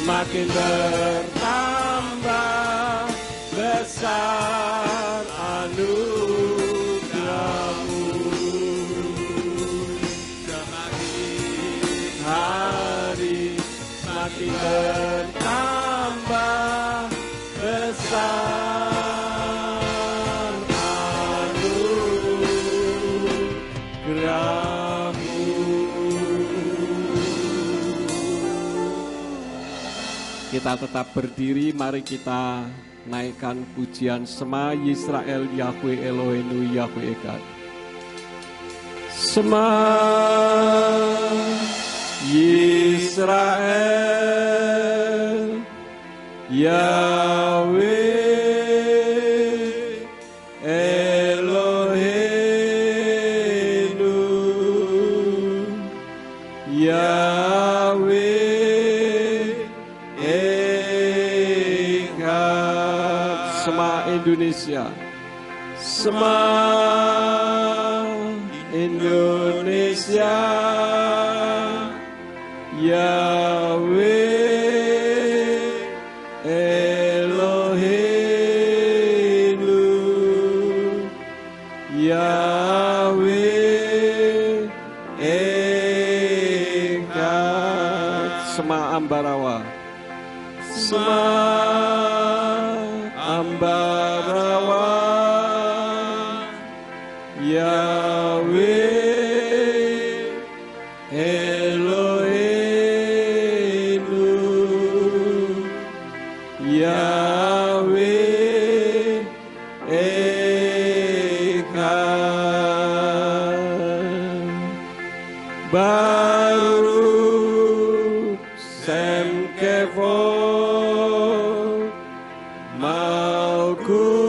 semakin bertambah besar anugerah-Mu. Semakin hari semakin bertambah besar anugerah-Mu. Kita tetap berdiri, mari kita naikkan pujian Shema Yisrael Yahweh Eloheinu Yahweh Echad. Shema Yisrael Yahweh Eloheinu Yahweh Echad. Shema Indonesia, Shema Indonesia Yahweh Eloheinu Yahweh Echad. Shema Ambarawa, Shema Ambarawa Yahweh Eloheinu Yahweh Echad. Baruch Shem Kevod Malkuto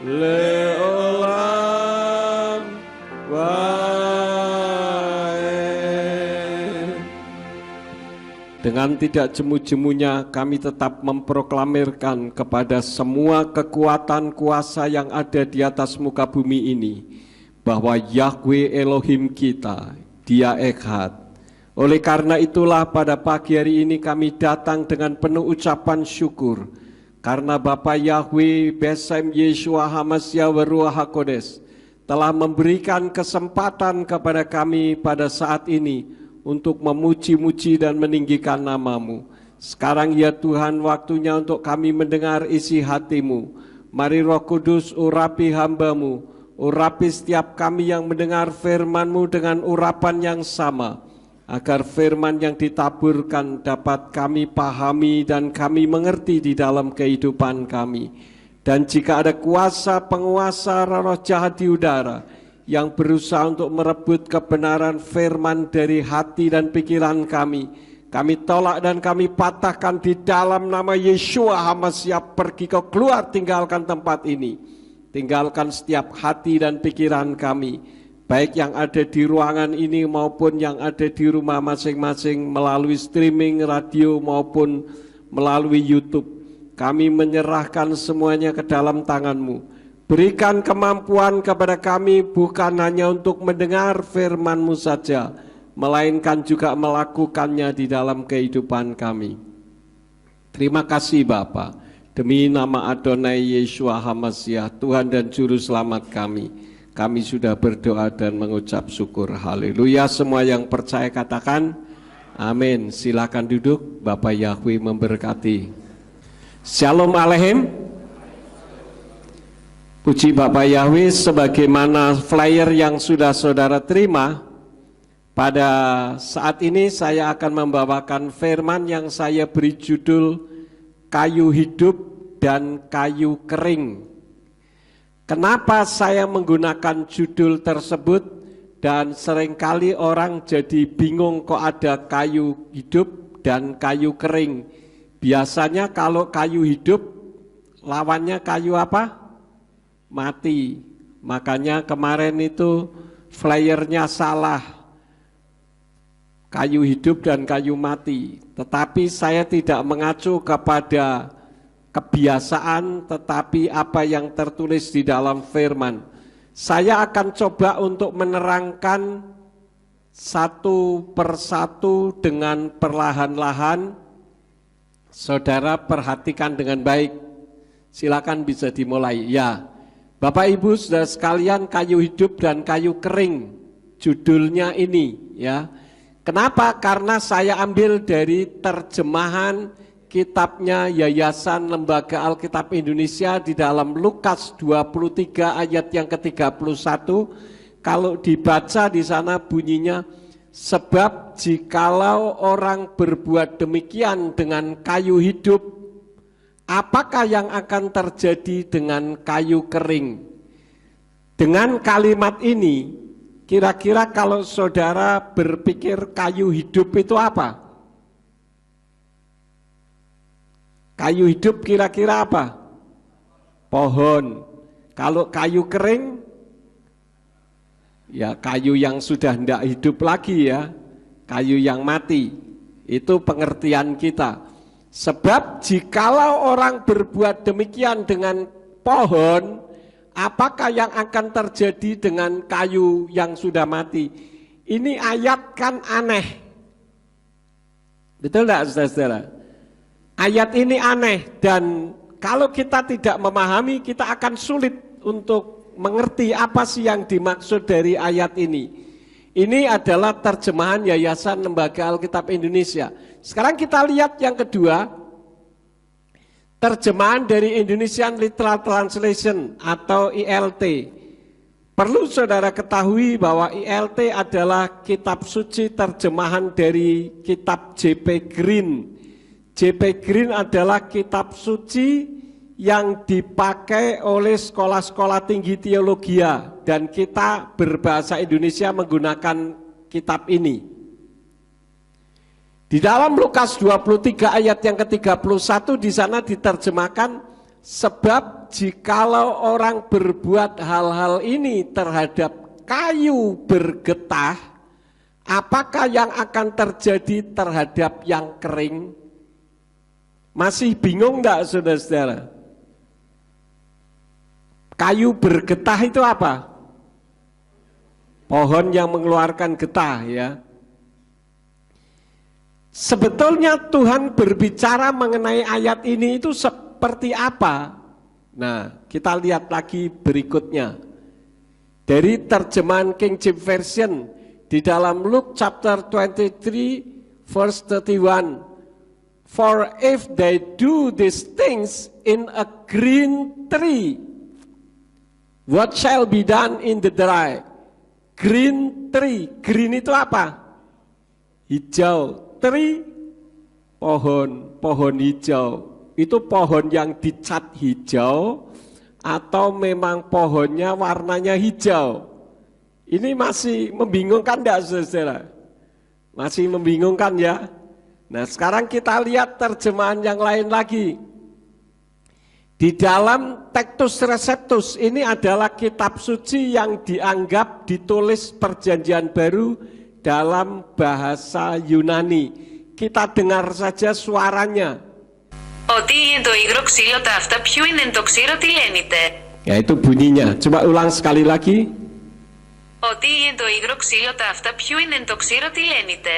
Leolam Waed. Dengan tidak jemu-jemunya kami tetap memproklamirkan kepada semua kekuatan kuasa yang ada di atas muka bumi ini bahwa Yahweh Elohim kita, Dia Echad. Oleh karena itulah pada pagi hari ini kami datang dengan penuh ucapan syukur karena Bapa Yahweh Besem Yeshua Hamasya Waruah HaKodes telah memberikan kesempatan kepada kami pada saat ini untuk memuji-muji dan meninggikan nama-Mu. Sekarang ya Tuhan, waktunya untuk kami mendengar isi hati-Mu. Mari Roh Kudus urapi hamba-Mu, urapi setiap kami yang mendengar firman-Mu dengan urapan yang sama, agar firman yang ditaburkan dapat kami pahami dan kami mengerti di dalam kehidupan kami. Dan jika ada kuasa penguasa roh jahat di udara yang berusaha untuk merebut kebenaran firman dari hati dan pikiran kami tolak dan kami patahkan di dalam nama Yeshua HaMashiach. Pergi kau keluar, tinggalkan tempat ini, tinggalkan setiap hati dan pikiran kami, baik yang ada di ruangan ini maupun yang ada di rumah masing-masing melalui streaming radio maupun melalui YouTube. Kami menyerahkan semuanya ke dalam tangan-Mu. Berikan kemampuan kepada kami bukan hanya untuk mendengar firman-Mu saja, melainkan juga melakukannya di dalam kehidupan kami. Terima kasih Bapa, demi nama Adonai Yeshua HaMashiach, Tuhan dan Juru Selamat kami sudah berdoa dan mengucap syukur. Haleluya. Semua yang percaya katakan amin. Silakan duduk, Bapak Yahweh memberkati. Shalom Aleichem. Puji Bapak Yahweh, sebagaimana flyer yang sudah saudara terima, pada saat ini saya akan membawakan firman yang saya beri judul kayu hidup dan kayu kering. Kenapa saya menggunakan judul tersebut dan seringkali orang jadi bingung kok ada kayu hidup dan kayu kering. Biasanya kalau kayu hidup lawannya kayu apa? Mati. Makanya kemarin itu flyernya salah, kayu hidup dan kayu mati. Tetapi saya tidak mengacu kepada kebiasaan, tetapi apa yang tertulis di dalam firman. Saya akan coba untuk menerangkan satu persatu dengan perlahan-lahan. Saudara perhatikan dengan baik. Silakan bisa dimulai. Ya, Bapak Ibu saudara sekalian, kayu hidup dan kayu kering. Judulnya ini ya. Kenapa? Karena saya ambil dari terjemahan kitabnya Yayasan Lembaga Alkitab Indonesia di dalam Lukas 23 ayat yang ke-31. Kalau dibaca di sana bunyinya, sebab jikalau orang berbuat demikian dengan kayu hidup, apakah yang akan terjadi dengan kayu kering? Dengan kalimat ini, kira-kira kalau saudara berpikir kayu hidup itu apa? Kayu hidup kira-kira apa? Pohon. Kalau kayu kering, ya kayu yang sudah tidak hidup lagi ya, kayu yang mati. Itu pengertian kita. Sebab jikalau orang berbuat demikian dengan pohon, apakah yang akan terjadi dengan kayu yang sudah mati? Ini ayat kan aneh. Betul tidak saudara-saudara? Ayat ini aneh dan kalau kita tidak memahami, kita akan sulit untuk mengerti apa sih yang dimaksud dari ayat ini. Ini adalah terjemahan Yayasan Lembaga Alkitab Indonesia. Sekarang kita lihat yang kedua, terjemahan dari Indonesian Literal Translation atau ILT. Perlu saudara ketahui bahwa ILT adalah kitab suci terjemahan dari kitab J.P. Green. J.P. Green adalah kitab suci yang dipakai oleh sekolah-sekolah tinggi teologia dan kita berbahasa Indonesia menggunakan kitab ini. Di dalam Lukas 23 ayat yang ke-31 di sana diterjemahkan, sebab jikalau orang berbuat hal-hal ini terhadap kayu bergetah, apakah yang akan terjadi terhadap yang kering? Masih bingung enggak saudara-saudara? Kayu bergetah itu apa? Pohon yang mengeluarkan getah ya. Sebetulnya Tuhan berbicara mengenai ayat ini itu seperti apa? Nah, kita lihat lagi berikutnya. Dari terjemahan King James Version di dalam Luke chapter 23 verse 31. For if they do these things in a green tree, what shall be done in the dry? Green tree, green itu apa? Hijau. Tree, pohon hijau. Itu pohon yang dicat hijau atau memang pohonnya warnanya hijau? Ini masih membingungkan enggak saudara? Masih membingungkan ya? Nah sekarang kita lihat terjemahan yang lain lagi. Di dalam Textus Receptus ini adalah kitab suci yang dianggap ditulis perjanjian baru dalam bahasa Yunani. Kita dengar saja suaranya. Ότι είναι το υγρό ξύλο τα αυτά ποιο είναι το ξύλο τι λένετε. Ya itu bunyinya. Coba ulang sekali lagi. Ότι είναι το υγρό ξύλο τα αυτά ποιο είναι το ξύλο τι λένετε.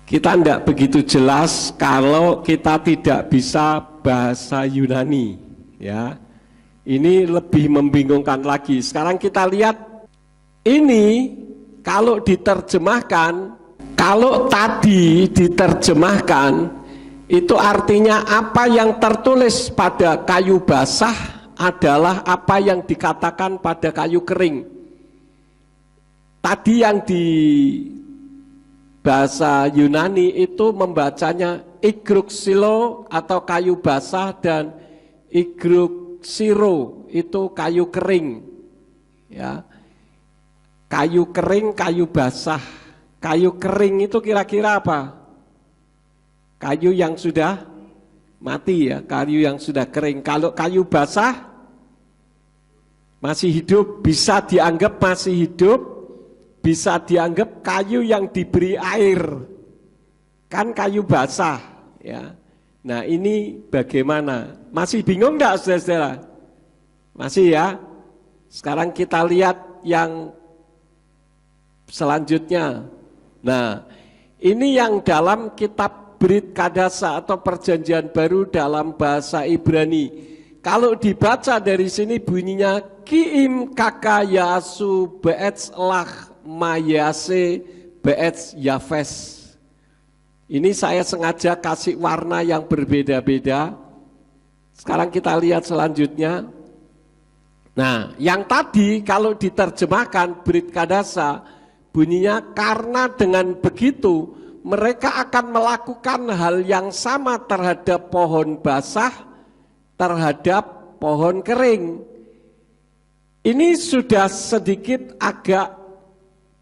Kita tidak begitu jelas kalau kita tidak bisa bahasa Yunani, ya. Ini lebih membingungkan lagi. Sekarang kita lihat ini kalau diterjemahkan, kalau tadi diterjemahkan itu artinya apa yang tertulis pada kayu basah adalah apa yang dikatakan pada kayu kering. Tadi yang di bahasa Yunani itu membacanya igruxilo atau kayu basah dan igruxiro itu kayu kering. Ya. Kayu kering, kayu basah. Kayu kering itu kira-kira apa? Kayu yang sudah mati ya, kayu yang sudah kering. Kalau kayu basah masih hidup, bisa dianggap masih hidup. Bisa dianggap kayu yang diberi air, kan kayu basah ya. Nah ini bagaimana? Masih bingung enggak saudara-saudara? Masih ya? Sekarang kita lihat yang selanjutnya. Nah, ini yang dalam kitab Brit Kadasa atau Perjanjian Baru dalam bahasa Ibrani. Kalau dibaca dari sini bunyinya Kiim Kaka Yasu Be'etz Lach Mayase Be'etz Yafes. Ini saya sengaja kasih warna yang berbeda-beda. Sekarang kita lihat selanjutnya. Nah, yang tadi kalau diterjemahkan Brit Kadasa bunyinya karena dengan begitu mereka akan melakukan hal yang sama terhadap pohon basah, terhadap pohon kering. Ini sudah sedikit agak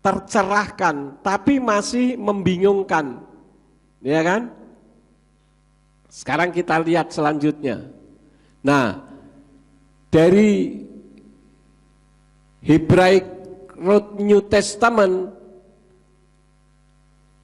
tercerahkan, tapi masih membingungkan. Ya kan? Sekarang kita lihat selanjutnya. Nah, dari Hebraic Root New Testament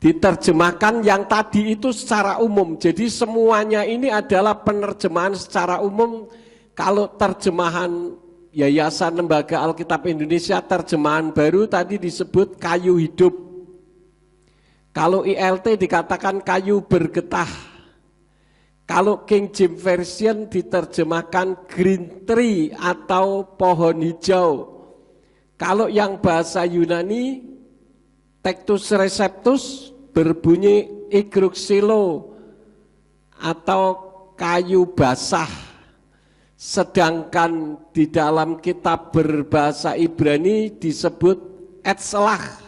diterjemahkan yang tadi itu secara umum. Jadi semuanya ini adalah penerjemahan secara umum. Kalau terjemahan Yayasan Lembaga Alkitab Indonesia terjemahan baru tadi disebut kayu hidup. Kalau ILT dikatakan kayu bergetah. Kalau King James Version diterjemahkan green tree atau pohon hijau. Kalau yang bahasa Yunani Tectus Receptus berbunyi igruxilo atau kayu basah. Sedangkan di dalam kitab berbahasa Ibrani disebut etzlach,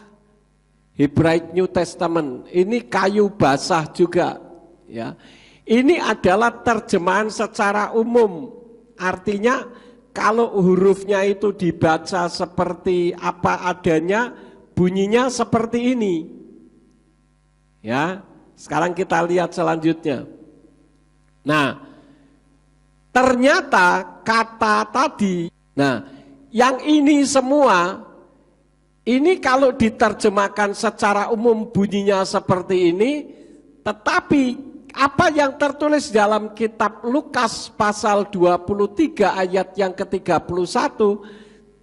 Hebraic New Testament. Ini kayu basah juga, ya. Ini adalah terjemahan secara umum. Artinya kalau hurufnya itu dibaca seperti apa adanya, bunyinya seperti ini. Ya, sekarang kita lihat selanjutnya. Nah, ternyata kata tadi, nah, yang ini semua, ini kalau diterjemahkan secara umum bunyinya seperti ini, tetapi apa yang tertulis dalam kitab Lukas pasal 23 ayat yang ke-31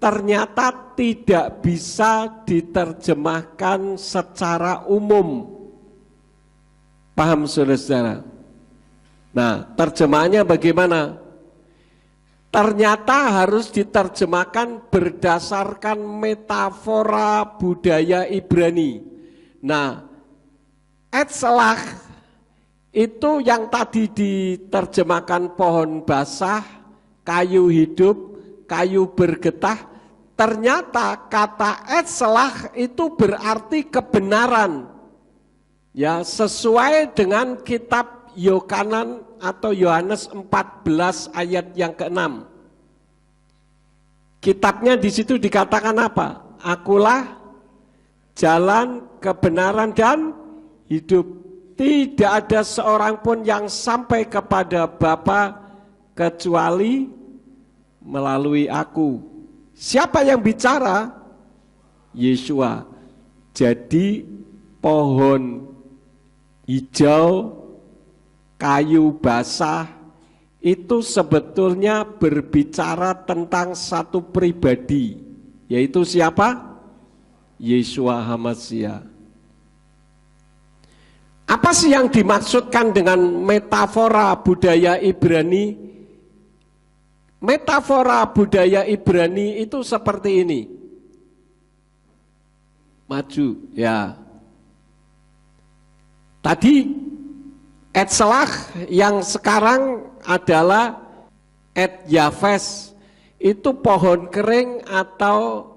ternyata tidak bisa diterjemahkan secara umum. Paham saudara-saudara? Nah, terjemahannya bagaimana? Ternyata harus diterjemahkan berdasarkan metafora budaya Ibrani. Nah, etzlach itu yang tadi diterjemahkan pohon basah, kayu hidup, kayu bergetah. Ternyata kata etzlach itu berarti kebenaran. Ya, sesuai dengan kitab Yohanan atau Yohanes 14 ayat yang ke-6. Kitabnya di situ dikatakan apa? Akulah jalan, kebenaran dan hidup. Tidak ada seorang pun yang sampai kepada Bapa kecuali melalui aku. Siapa yang bicara? Yesua. Jadi pohon hijau, kayu basah itu sebetulnya berbicara tentang satu pribadi, yaitu siapa? Yesua HaMashiach. Apa sih yang dimaksudkan dengan metafora budaya Ibrani? Metafora budaya Ibrani itu seperti ini. Maju, ya. Tadi etzlach yang sekarang adalah et yafes. Itu pohon kering atau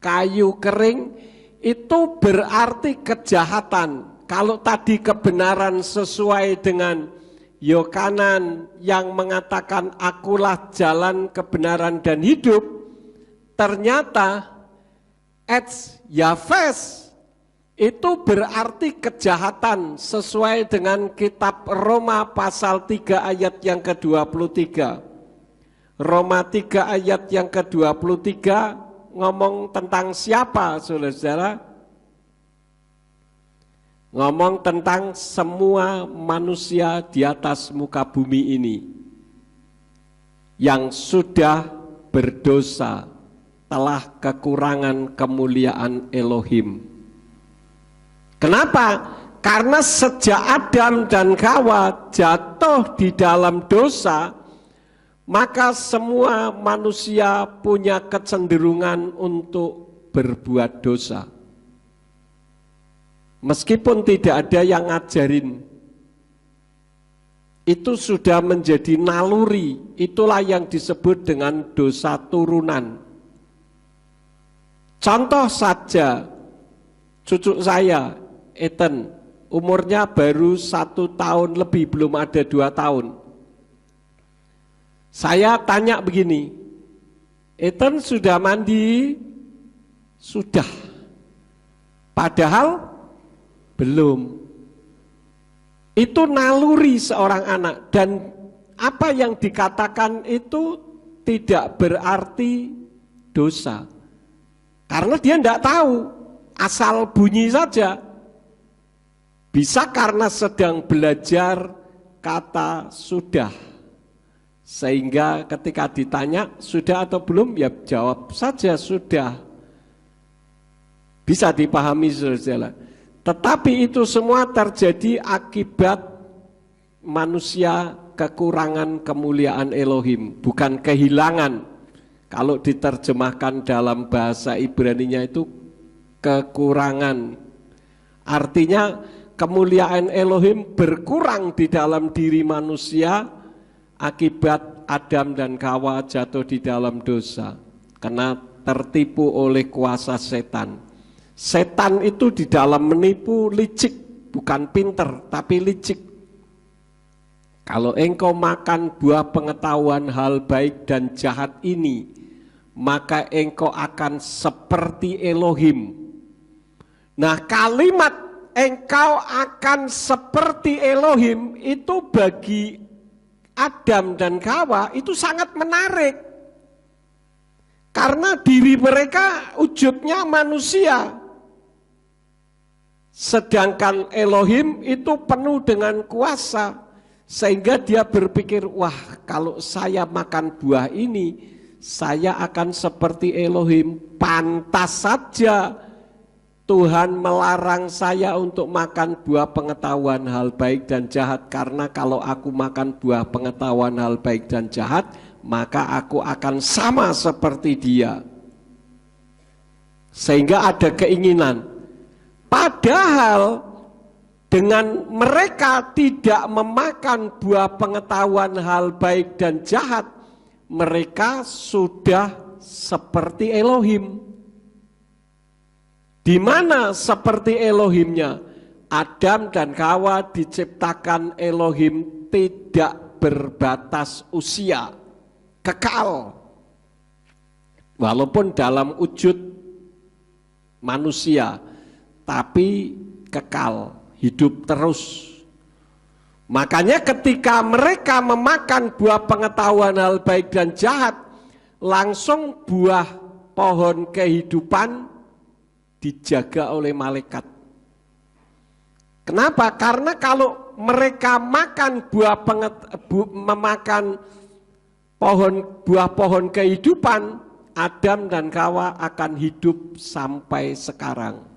kayu kering, itu berarti kejahatan. Kalau tadi kebenaran sesuai dengan Yohanan yang mengatakan akulah jalan, kebenaran dan hidup, ternyata etz yafes itu berarti kejahatan sesuai dengan kitab Roma pasal 3 ayat yang ke-23. Roma 3 ayat yang ke-23 ngomong tentang siapa, saudara-saudara? Ngomong tentang semua manusia di atas muka bumi ini yang sudah berdosa, telah kekurangan kemuliaan Elohim. Kenapa? Karena sejak Adam dan Hawa jatuh di dalam dosa, maka semua manusia punya kecenderungan untuk berbuat dosa. Meskipun tidak ada yang ngajarin, itu sudah menjadi naluri. Itulah yang disebut dengan dosa turunan. Contoh saja, cucu saya, Ethan, umurnya baru 1 tahun lebih, belum ada 2 tahun. Saya tanya begini, Ethan sudah mandi? Sudah. Padahal belum. Itu naluri seorang anak, dan apa yang dikatakan itu tidak berarti dosa. Karena dia tidak tahu, asal bunyi saja. Bisa karena sedang belajar kata sudah. Sehingga ketika ditanya sudah atau belum, ya jawab saja sudah. Bisa dipahami saudara. Tetapi itu semua terjadi akibat manusia kekurangan kemuliaan Elohim, bukan kehilangan. Kalau diterjemahkan dalam bahasa Ibrani-nya itu kekurangan. Artinya kemuliaan Elohim berkurang di dalam diri manusia akibat Adam dan Hawa jatuh di dalam dosa. Karena tertipu oleh kuasa setan. Setan itu di dalam menipu licik, bukan pinter, tapi licik. Kalau engkau makan buah pengetahuan hal baik dan jahat ini, maka engkau akan seperti Elohim. Nah, kalimat engkau akan seperti Elohim itu bagi Adam dan Hawa itu sangat menarik. Karena diri mereka wujudnya manusia. Sedangkan Elohim itu penuh dengan kuasa. Sehingga dia berpikir, wah kalau saya makan buah ini, saya akan seperti Elohim. Pantas saja Tuhan melarang saya untuk makan buah pengetahuan hal baik dan jahat. Karena kalau aku makan buah pengetahuan hal baik dan jahat, maka aku akan sama seperti dia. Sehingga ada keinginan. Padahal dengan mereka tidak memakan buah pengetahuan hal baik dan jahat, mereka sudah seperti Elohim. Di mana seperti Elohimnya? Adam dan Hawa diciptakan Elohim tidak berbatas usia, kekal. Walaupun dalam wujud manusia, tapi kekal, hidup terus. Makanya ketika mereka memakan buah pengetahuan hal baik dan jahat, langsung buah pohon kehidupan dijaga oleh malaikat. Kenapa? Karena kalau mereka makan memakan buah pohon kehidupan, Adam dan Hawa akan hidup sampai sekarang.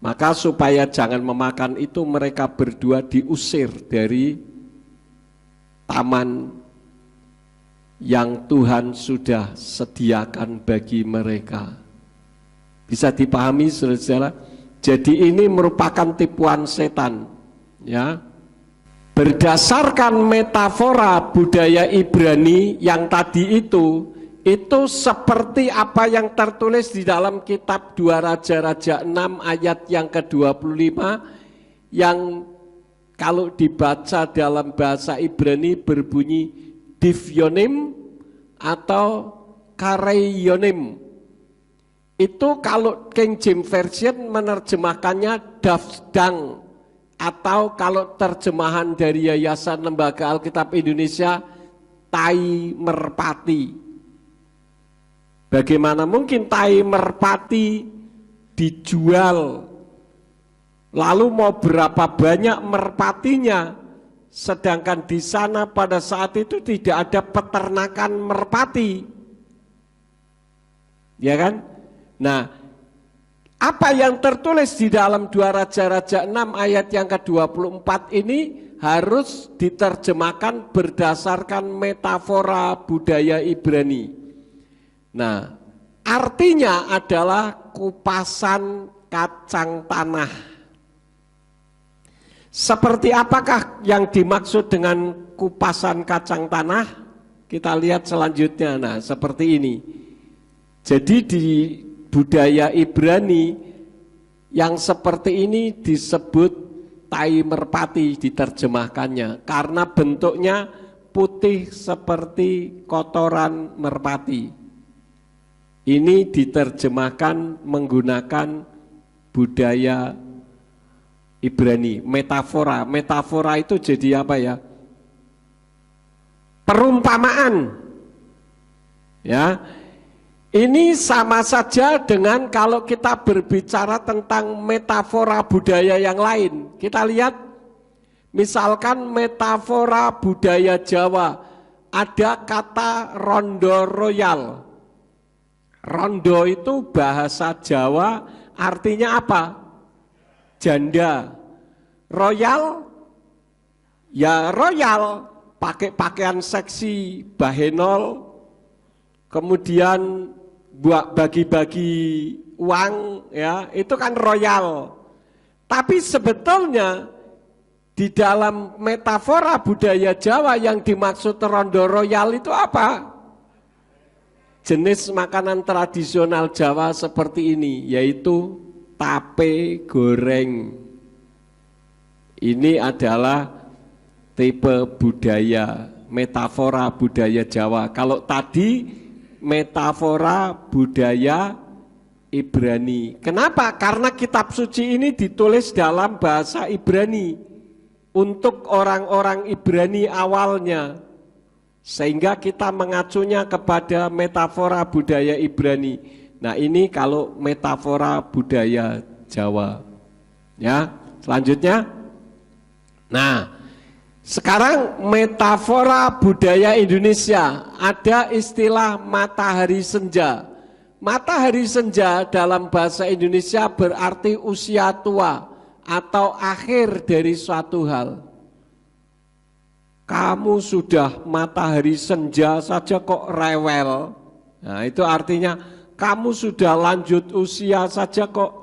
Maka supaya jangan memakan itu, mereka berdua diusir dari taman yang Tuhan sudah sediakan bagi mereka. Bisa dipahami saudara? Jadi ini merupakan tipuan setan, ya. Berdasarkan metafora budaya Ibrani yang tadi itu seperti apa yang tertulis di dalam kitab 2 Raja-Raja 6 ayat yang ke-25, yang kalau dibaca dalam bahasa Ibrani berbunyi divyonim atau kareyonim. Itu kalau King James Version menerjemahkannya dafdang, atau kalau terjemahan dari Yayasan Lembaga Alkitab Indonesia tai merpati. Bagaimana mungkin tai merpati dijual, lalu mau berapa banyak merpatinya, sedangkan di sana pada saat itu tidak ada peternakan merpati, ya kan? Nah, Apa yang tertulis di dalam 2 Raja-Raja 6 ayat yang ke-24 ini harus diterjemahkan berdasarkan metafora budaya Ibrani. Nah, artinya adalah kupasan kacang tanah. Seperti apakah yang dimaksud dengan kupasan kacang tanah? Kita lihat selanjutnya. Nah, seperti ini. Jadi di budaya Ibrani yang seperti ini disebut tai merpati diterjemahkannya, karena bentuknya putih seperti kotoran merpati. Ini diterjemahkan menggunakan budaya Ibrani, metafora. Metafora itu jadi apa ya? Perumpamaan. Ya. Ini sama saja dengan kalau kita berbicara tentang metafora budaya yang lain. Kita lihat, misalkan metafora budaya Jawa, ada kata rondo royal. Rondo itu bahasa Jawa, artinya apa? Janda. Royal, ya royal, pakai pakaian seksi, bahenol, kemudian buat bagi-bagi uang, ya itu kan royal. Tapi sebetulnya di dalam metafora budaya Jawa yang dimaksud rondo royal itu apa? Jenis makanan tradisional Jawa seperti ini, yaitu tape goreng. Ini adalah tipe budaya, metafora budaya Jawa. Kalau tadi metafora budaya Ibrani. Kenapa? Karena kitab suci ini ditulis dalam bahasa Ibrani untuk orang-orang Ibrani awalnya, sehingga kita mengacunya kepada metafora budaya Ibrani. Nah, ini kalau metafora budaya Jawa. Ya, selanjutnya. Nah, sekarang metafora budaya Indonesia, ada istilah matahari senja. Matahari senja dalam bahasa Indonesia berarti usia tua atau akhir dari suatu hal. Kamu sudah matahari senja saja kok rewel. Nah, itu artinya kamu sudah lanjut usia saja kok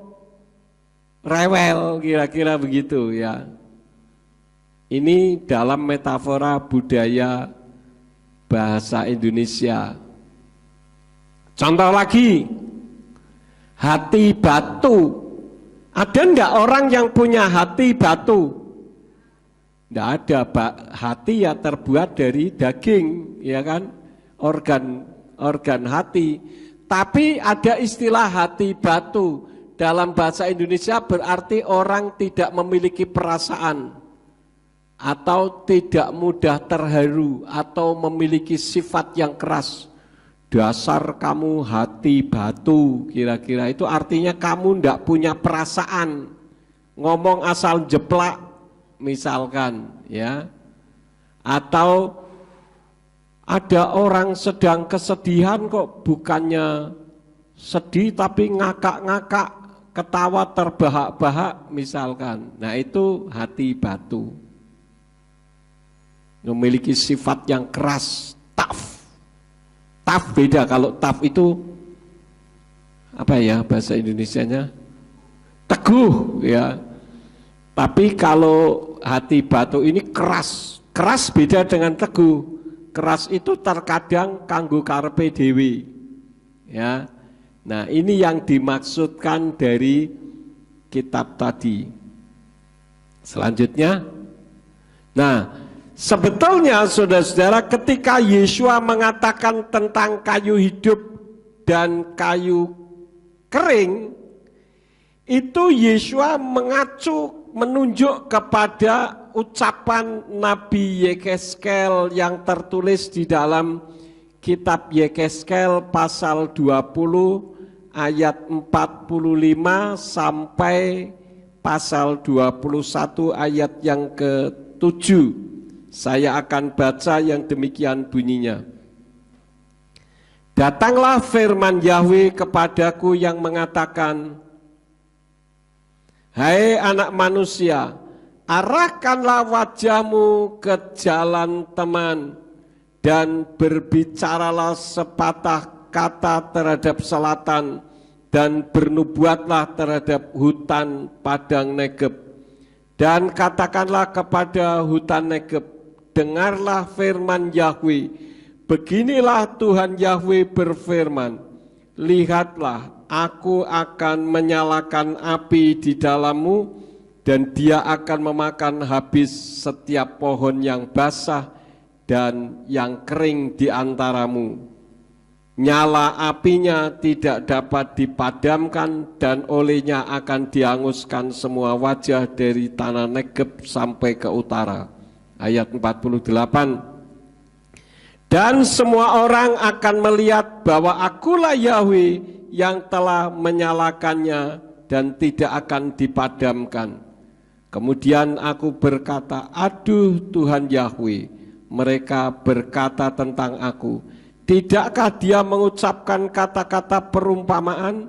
rewel, kira-kira begitu ya. Ini dalam metafora budaya bahasa Indonesia. Contoh lagi, hati batu. Ada enggak orang yang punya hati batu? Enggak ada, hati ya terbuat dari daging, ya kan? Organ hati. Tapi ada istilah hati batu. Dalam bahasa Indonesia berarti orang tidak memiliki perasaan, atau tidak mudah terharu, atau memiliki sifat yang keras. Dasar kamu hati batu, kira-kira itu artinya kamu tidak punya perasaan, ngomong asal jeplak misalkan, ya. Atau ada orang sedang kesedihan kok bukannya sedih tapi ngakak-ngakak, ketawa terbahak-bahak misalkan. Nah, itu hati batu, memiliki sifat yang keras, tough. Tough beda, kalau tough itu apa ya bahasa Indonesianya? Teguh ya. Tapi kalau hati batu ini keras. Keras beda dengan teguh. Keras itu terkadang kanggo karepe dhewe. Ya. Nah, ini yang dimaksudkan dari kitab tadi. Selanjutnya, nah, sebetulnya saudara-saudara, ketika Yesua mengatakan tentang kayu hidup dan kayu kering, itu Yesua menunjuk kepada ucapan Nabi Yekeskel yang tertulis di dalam kitab Yekeskel pasal 20 ayat 45 sampai pasal 21 ayat yang ke-7. Saya akan baca yang demikian bunyinya. Datanglah firman Yahweh kepadaku yang mengatakan, Hai anak manusia, arahkanlah wajahmu ke jalan teman dan berbicaralah sepatah kata terhadap selatan dan bernubuatlah terhadap hutan padang Negeb. Dan katakanlah kepada hutan Negeb, dengarlah firman Yahweh. Beginilah Tuhan Yahweh berfirman, lihatlah, aku akan menyalakan api di dalammu, dan dia akan memakan habis setiap pohon yang basah dan yang kering di antaramu. Nyala apinya tidak dapat dipadamkan, dan olehnya akan dihanguskan semua wajah dari tanah Negeb sampai ke utara. Ayat 48. Dan semua orang akan melihat bahwa akulah Yahweh yang telah menyalakannya dan tidak akan dipadamkan. Kemudian aku berkata, aduh Tuhan Yahweh, mereka berkata tentang aku, tidakkah dia mengucapkan kata-kata perumpamaan?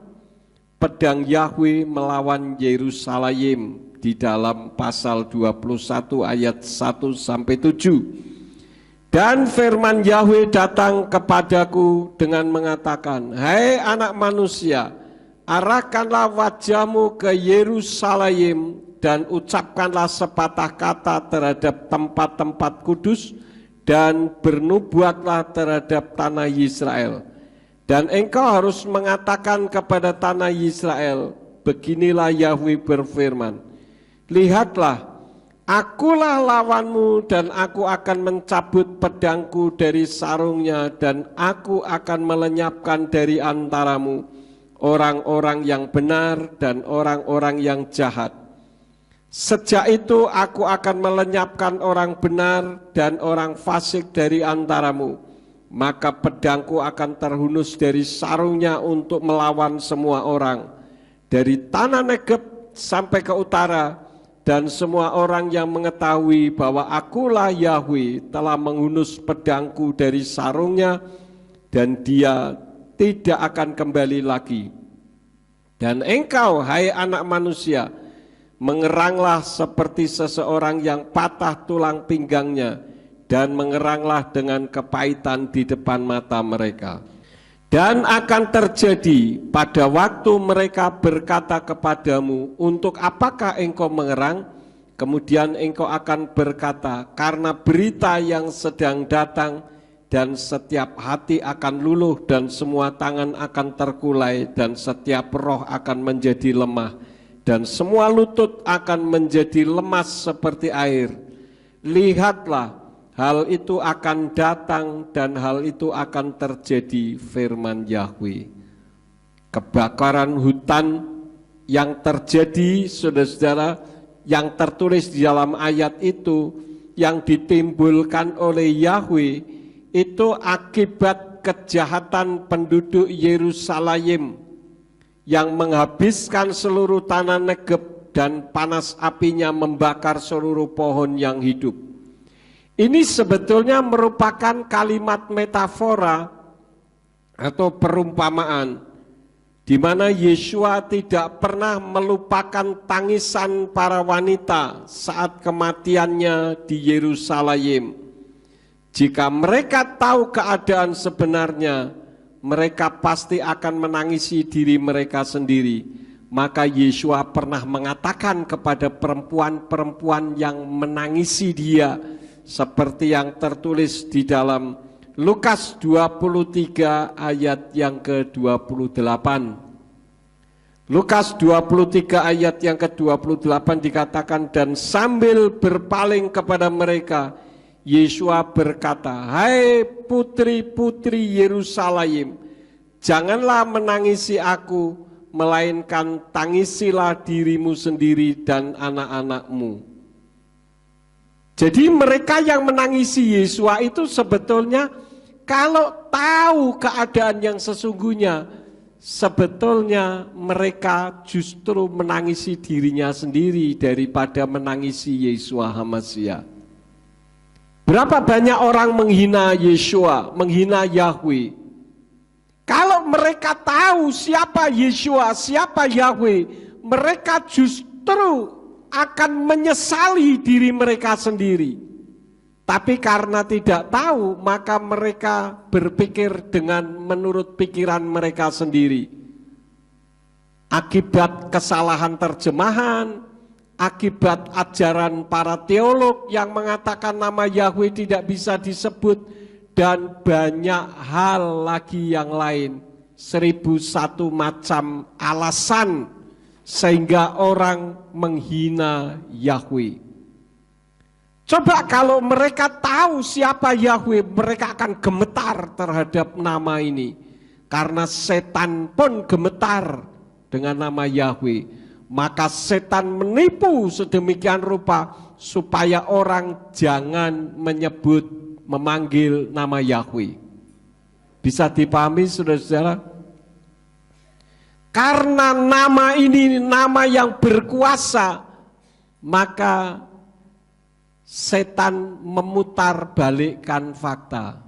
Pedang Yahweh melawan Yerusalem di dalam pasal 21 ayat 1-7. Dan firman Yahweh datang kepadaku dengan mengatakan, hai anak manusia, arahkanlah wajahmu ke Yerusalem dan ucapkanlah sepatah kata terhadap tempat-tempat kudus dan bernubuatlah terhadap tanah Israel. Dan engkau harus mengatakan kepada tanah Israel, beginilah Yahweh berfirman, lihatlah, akulah lawanmu dan aku akan mencabut pedangku dari sarungnya dan aku akan melenyapkan dari antaramu orang-orang yang benar dan orang-orang yang jahat. Sejak itu aku akan melenyapkan orang benar dan orang fasik dari antaramu, maka pedangku akan terhunus dari sarungnya untuk melawan semua orang, dari tanah Negeb sampai ke utara, dan semua orang yang mengetahui bahwa akulah Yahweh telah menghunus pedangku dari sarungnya, dan dia tidak akan kembali lagi. Dan engkau, hai anak manusia, mengeranglah seperti seseorang yang patah tulang pinggangnya, dan mengeranglah dengan kepahitan di depan mata mereka. Dan akan terjadi pada waktu mereka berkata kepadamu, untuk apakah engkau mengerang? Kemudian engkau akan berkata, karena berita yang sedang datang, dan setiap hati akan luluh, dan semua tangan akan terkulai, dan setiap roh akan menjadi lemah, dan semua lutut akan menjadi lemas seperti air. Lihatlah, hal itu akan datang dan hal itu akan terjadi, firman Yahweh. Kebakaran hutan yang terjadi, saudara-saudara, yang tertulis di dalam ayat itu, yang ditimbulkan oleh Yahweh, itu akibat kejahatan penduduk Yerusalem yang menghabiskan seluruh tanah Negeb dan panas apinya membakar seluruh pohon yang hidup. Ini sebetulnya merupakan kalimat metafora atau perumpamaan di mana Yeshua tidak pernah melupakan tangisan para wanita saat kematiannya di Yerusalem. Jika mereka tahu keadaan sebenarnya, mereka pasti akan menangisi diri mereka sendiri. Maka Yeshua pernah mengatakan kepada perempuan-perempuan yang menangisi dia, seperti yang tertulis di dalam Lukas 23 ayat yang ke-28. Lukas 23 ayat yang ke-28 dikatakan, dan sambil berpaling kepada mereka, Yeshua berkata, hai putri-putri Yerusalem, janganlah menangisi aku, melainkan tangisilah dirimu sendiri dan anak-anakmu. Jadi mereka yang menangisi Yeshua itu sebetulnya kalau tahu keadaan yang sesungguhnya, sebetulnya mereka justru menangisi dirinya sendiri daripada menangisi Yeshua HaMashiach. Berapa banyak orang menghina Yeshua, menghina Yahweh. Kalau mereka tahu siapa Yeshua, siapa Yahweh, mereka justru justru akan menyesali diri mereka sendiri. Tapi karena tidak tahu, maka mereka berpikir dengan menurut pikiran mereka sendiri. Akibat kesalahan terjemahan, akibat ajaran para teolog yang mengatakan nama Yahweh tidak bisa disebut, dan banyak hal lagi yang lain. 1001 macam alasan sehingga orang menghina Yahweh. Coba kalau mereka tahu siapa Yahweh, mereka akan gemetar terhadap nama ini. Karena setan pun gemetar dengan nama Yahweh. Maka setan menipu sedemikian rupa supaya orang jangan memanggil nama Yahweh. Bisa dipahami saudara-saudara? Karena nama ini nama yang berkuasa, maka setan memutar balikkan fakta.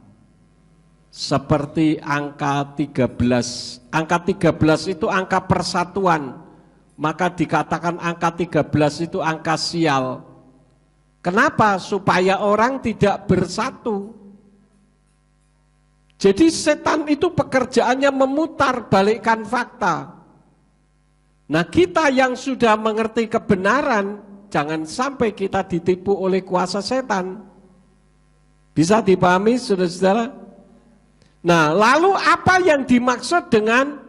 Seperti angka 13. Angka 13 itu angka persatuan. Maka dikatakan angka 13 itu angka sial. Kenapa? Supaya orang tidak bersatu. Jadi setan itu pekerjaannya memutar balikkan fakta. Nah, kita yang sudah mengerti kebenaran, jangan sampai kita ditipu oleh kuasa setan. Bisa dipahami saudara-saudara? Nah, lalu apa yang dimaksud dengan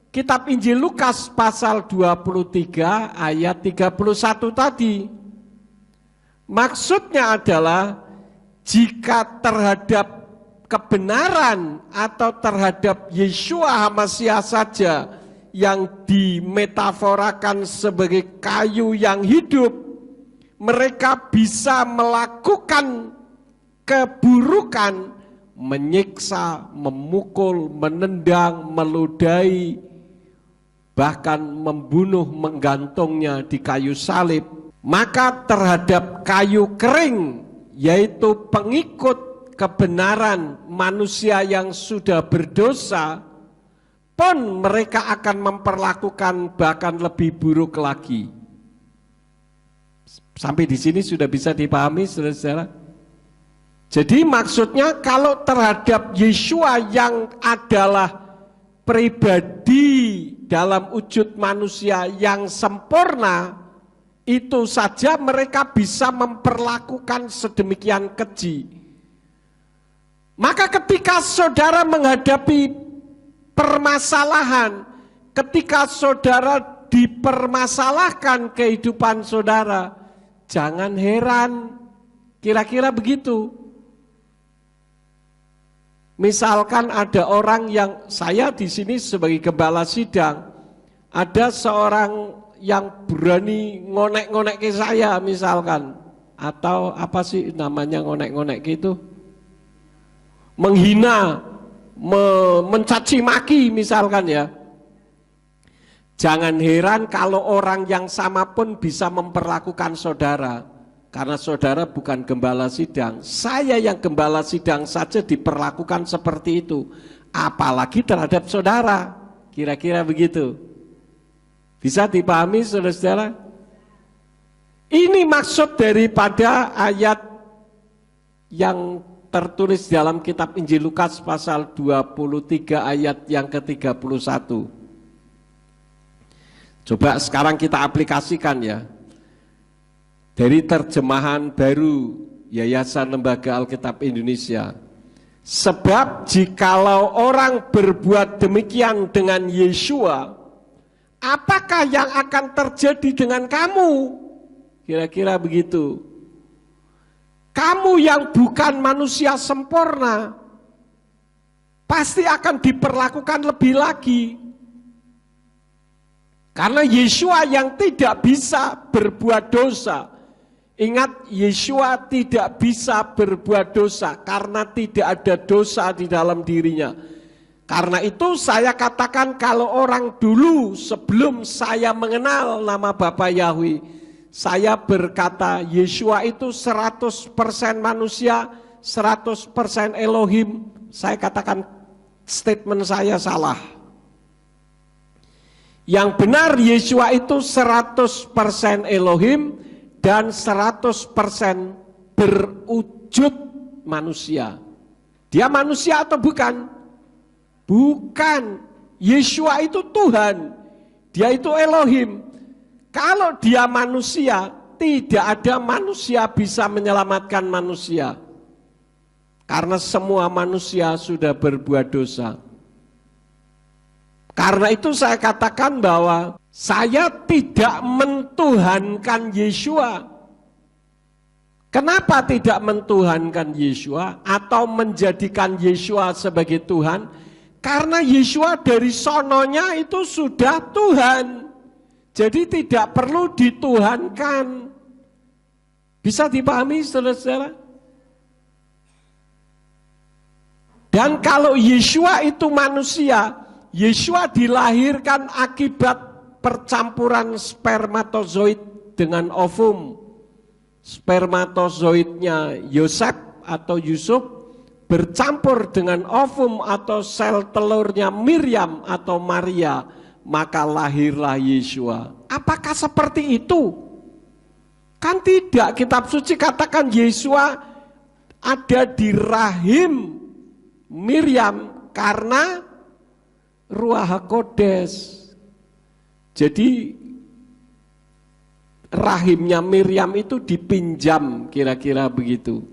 kitab Injil Lukas pasal 23 ayat 31 tadi? Maksudnya adalah jika terhadap kebenaran atau terhadap Yeshua HaMasyiah saja yang dimetaforakan sebagai kayu yang hidup, mereka bisa melakukan keburukan, menyiksa, memukul, menendang, meludahi, bahkan membunuh, menggantungnya di kayu salib. Maka terhadap kayu kering, yaitu pengikut kebenaran manusia yang sudah berdosa, pun mereka akan memperlakukan bahkan lebih buruk lagi. Sampai di sini sudah bisa dipahami saudara-saudara? Jadi maksudnya kalau terhadap Yeshua yang adalah pribadi dalam wujud manusia yang sempurna, itu saja mereka bisa memperlakukan sedemikian keji. Maka ketika saudara menghadapi permasalahan, ketika saudara dipermasalahkan kehidupan saudara, jangan heran, kira-kira begitu. Misalkan ada orang yang, saya di sini sebagai gembala sidang, ada seorang yang berani ngonek-ngonek ke saya misalkan, atau apa sih namanya ngonek-ngonek gitu, menghina, mencaci maki misalkan ya. Jangan heran kalau orang yang sama pun bisa memperlakukan saudara. Karena saudara bukan gembala sidang. Saya yang gembala sidang saja diperlakukan seperti itu, apalagi terhadap saudara. Kira-kira begitu. Bisa dipahami saudara-saudara? Ini maksud daripada ayat yang tertulis dalam kitab Injil Lukas pasal 23 ayat yang ke-31. Coba sekarang kita aplikasikan ya. Dari terjemahan baru Yayasan Lembaga Alkitab Indonesia. Sebab jikalau orang berbuat demikian dengan Yeshua, apakah yang akan terjadi dengan kamu? Kira-kira begitu. Kamu yang bukan manusia sempurna, pasti akan diperlakukan lebih lagi. Karena Yeshua yang tidak bisa berbuat dosa. Ingat, Yeshua tidak bisa berbuat dosa karena tidak ada dosa di dalam dirinya. Karena itu saya katakan kalau orang dulu sebelum saya mengenal nama Bapa Yahweh, saya berkata Yeshua itu 100% manusia, 100% Elohim. Saya katakan statement saya salah. Yang benar Yeshua itu 100% Elohim dan 100% berwujud manusia. Dia manusia atau bukan? Bukan. Yeshua itu Tuhan. Dia itu Elohim. Kalau dia manusia, tidak ada manusia bisa menyelamatkan manusia. Karena semua manusia sudah berbuat dosa. Karena itu saya katakan bahwa saya tidak mentuhankan Yeshua. Kenapa tidak mentuhankan Yeshua atau menjadikan Yeshua sebagai Tuhan? Karena Yeshua dari sononya itu sudah Tuhan. Jadi tidak perlu dituhankan. Bisa dipahami saudara-saudara? Dan kalau Yeshua itu manusia, Yeshua dilahirkan akibat percampuran spermatozoid dengan ovum. Spermatozoidnya Yosef atau Yusuf bercampur dengan ovum atau sel telurnya Miriam atau Maria, maka lahirlah Yeshua. Apakah seperti itu? Kan tidak, kitab suci katakan Yeshua ada di rahim Miriam karena Ruach HaKodes. Jadi rahimnya Miriam itu dipinjam, kira-kira begitu.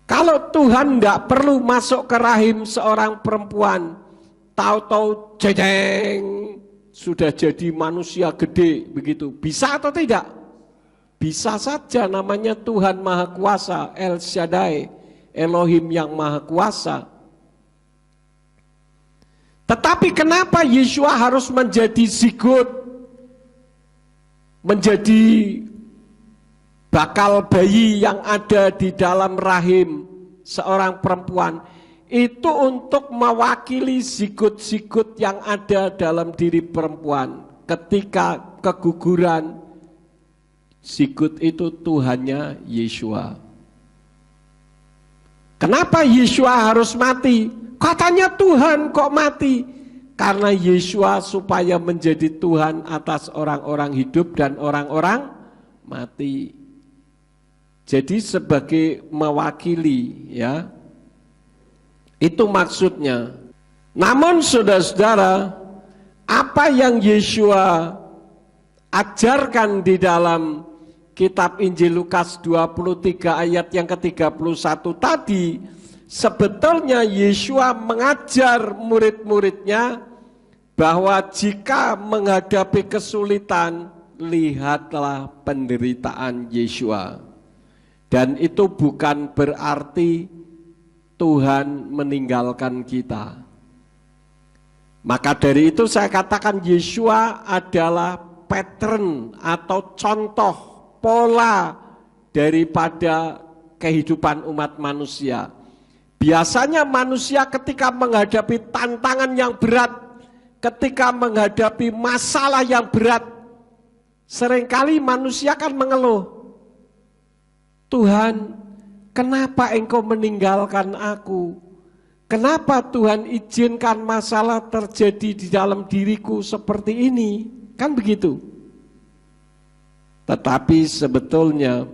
Kalau Tuhan tidak perlu masuk ke rahim seorang perempuan, tahu-tahu jejeng sudah jadi manusia gede begitu. Bisa atau tidak? Bisa saja, namanya Tuhan Maha Kuasa, El Shaddai, Elohim yang Maha Kuasa. Tetapi kenapa Yeshua harus menjadi zigot, menjadi bakal bayi yang ada di dalam rahim seorang perempuan? Itu untuk mewakili zigot-zigot yang ada dalam diri perempuan. Ketika keguguran, zigot itu Tuhannya Yeshua. Kenapa Yeshua harus mati? Katanya Tuhan kok mati? Karena Yeshua supaya menjadi Tuhan atas orang-orang hidup dan orang-orang mati. Jadi sebagai mewakili, ya. Itu maksudnya. Namun saudara-saudara, apa yang Yeshua ajarkan di dalam kitab Injil Lukas 23 ayat yang ke-31 tadi, sebetulnya Yeshua mengajar murid-muridnya bahwa jika menghadapi kesulitan, lihatlah penderitaan Yeshua. Dan itu bukan berarti Tuhan meninggalkan kita. Maka dari itu saya katakan Yeshua adalah pattern atau contoh, pola daripada kehidupan umat manusia. Biasanya manusia ketika menghadapi tantangan yang berat, ketika menghadapi masalah yang berat, seringkali manusia kan mengeluh, Tuhan, kenapa engkau meninggalkan aku? Kenapa Tuhan izinkan masalah terjadi di dalam diriku seperti ini? Kan begitu. Tetapi sebetulnya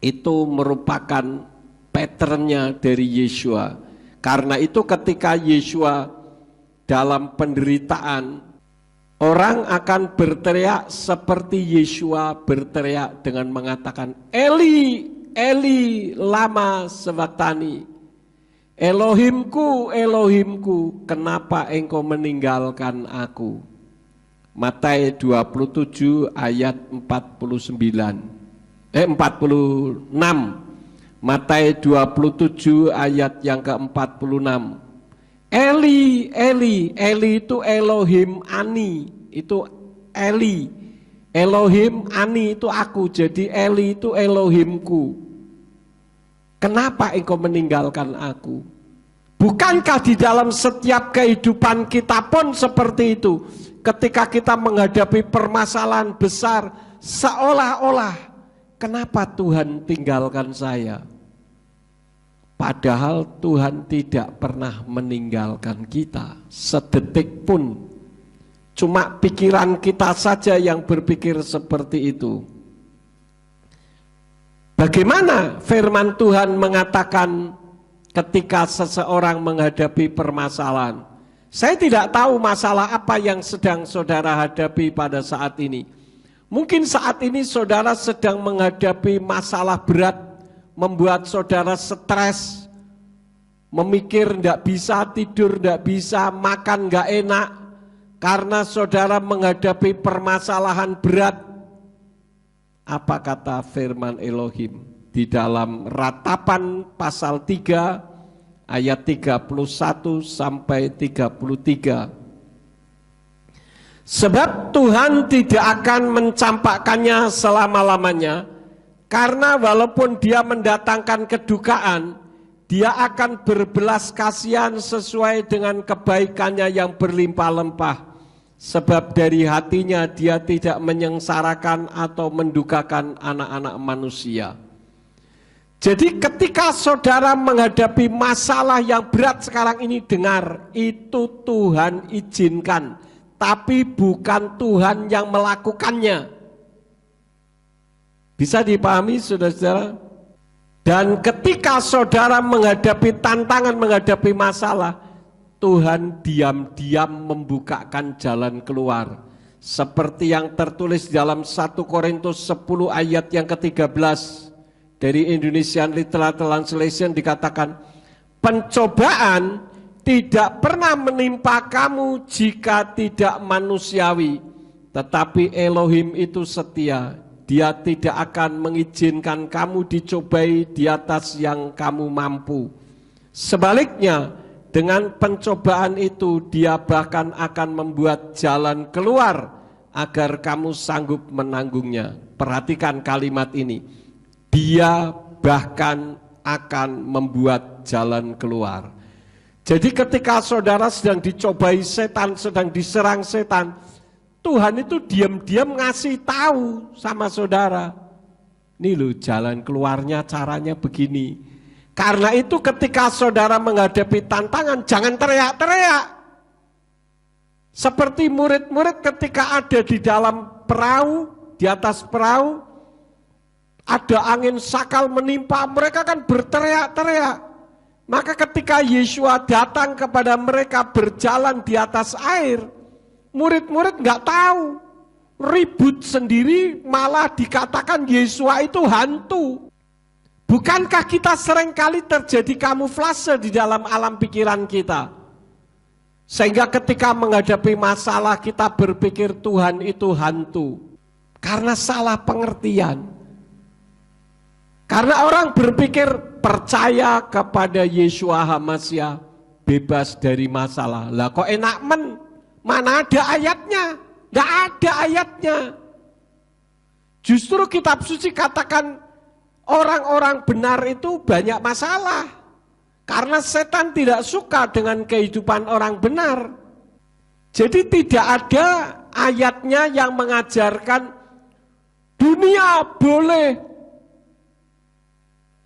itu merupakan patternnya dari Yeshua. Karena itu ketika Yeshua dalam penderitaan, orang akan berteriak seperti Yeshua berteriak dengan mengatakan, Eli, Eli, lama sabachthani. Elohimku, Elohimku, kenapa engkau meninggalkan aku? Matius 27 ayat 46. Matius 27 ayat yang ke-46. Eli, Eli, Eli itu Elohim Ani, itu Eli. Elohim Ani itu aku, jadi Eli itu Elohimku. Kenapa engkau meninggalkan aku? Bukankah di dalam setiap kehidupan kita pun seperti itu? Ketika kita menghadapi permasalahan besar, seolah-olah kenapa Tuhan tinggalkan saya? Padahal Tuhan tidak pernah meninggalkan kita sedetik pun. cuma pikiran kita saja yang berpikir seperti itu. Bagaimana firman Tuhan mengatakan ketika seseorang menghadapi permasalahan? Saya tidak tahu masalah apa yang sedang saudara hadapi pada saat ini. Mungkin saat ini saudara sedang menghadapi masalah berat, membuat saudara stres, memikir tidak bisa tidur, tidak bisa makan, nggak enak, karena saudara menghadapi permasalahan berat. Apa kata firman Elohim di dalam Ratapan pasal 3 ayat 31 sampai 33? Sebab Tuhan tidak akan mencampakkannya selama-lamanya, karena walaupun dia mendatangkan kedukaan, dia akan berbelas kasihan sesuai dengan kebaikannya yang berlimpah-limpah. Sebab dari hatinya dia tidak menyengsarakan atau mendukakan anak-anak manusia. Jadi ketika saudara menghadapi masalah yang berat sekarang ini, dengar, itu Tuhan izinkan, tapi bukan Tuhan yang melakukannya. Bisa dipahami saudara-saudara? Dan ketika saudara menghadapi tantangan, menghadapi masalah, Tuhan diam-diam membukakan jalan keluar. Seperti yang tertulis dalam 1 Korintus 10 ayat yang ke-13 dari Indonesian Literal Translation dikatakan, pencobaan tidak pernah menimpa kamu jika tidak manusiawi, tetapi Elohim itu setia. Dia tidak akan mengizinkan kamu dicobai di atas yang kamu mampu. Sebaliknya, dengan pencobaan itu dia bahkan akan membuat jalan keluar agar kamu sanggup menanggungnya. Perhatikan kalimat ini. Dia bahkan akan membuat jalan keluar. Jadi ketika saudara sedang dicobai setan, sedang diserang setan, Tuhan itu diam-diam ngasih tahu sama saudara. Nih loh jalan keluarnya, caranya begini. Karena itu ketika saudara menghadapi tantangan, jangan teriak-teriak. Seperti murid-murid ketika ada di dalam perahu, di atas perahu, ada angin sakal menimpa, mereka kan berteriak-teriak. Maka ketika Yesua datang kepada mereka berjalan di atas air, murid-murid nggak tahu, ribut sendiri, malah dikatakan Yesua itu hantu. Bukankah kita seringkali terjadi kamuflase di dalam alam pikiran kita? Sehingga ketika menghadapi masalah kita berpikir Tuhan itu hantu. Karena salah pengertian. Karena orang berpikir percaya kepada Yeshua HaMashiach bebas dari masalah. Lah kok enak mana ada ayatnya? Nggak ada ayatnya. Justru kitab suci katakan orang-orang benar itu banyak masalah. Karena setan tidak suka dengan kehidupan orang benar. Jadi tidak ada ayatnya yang mengajarkan dunia boleh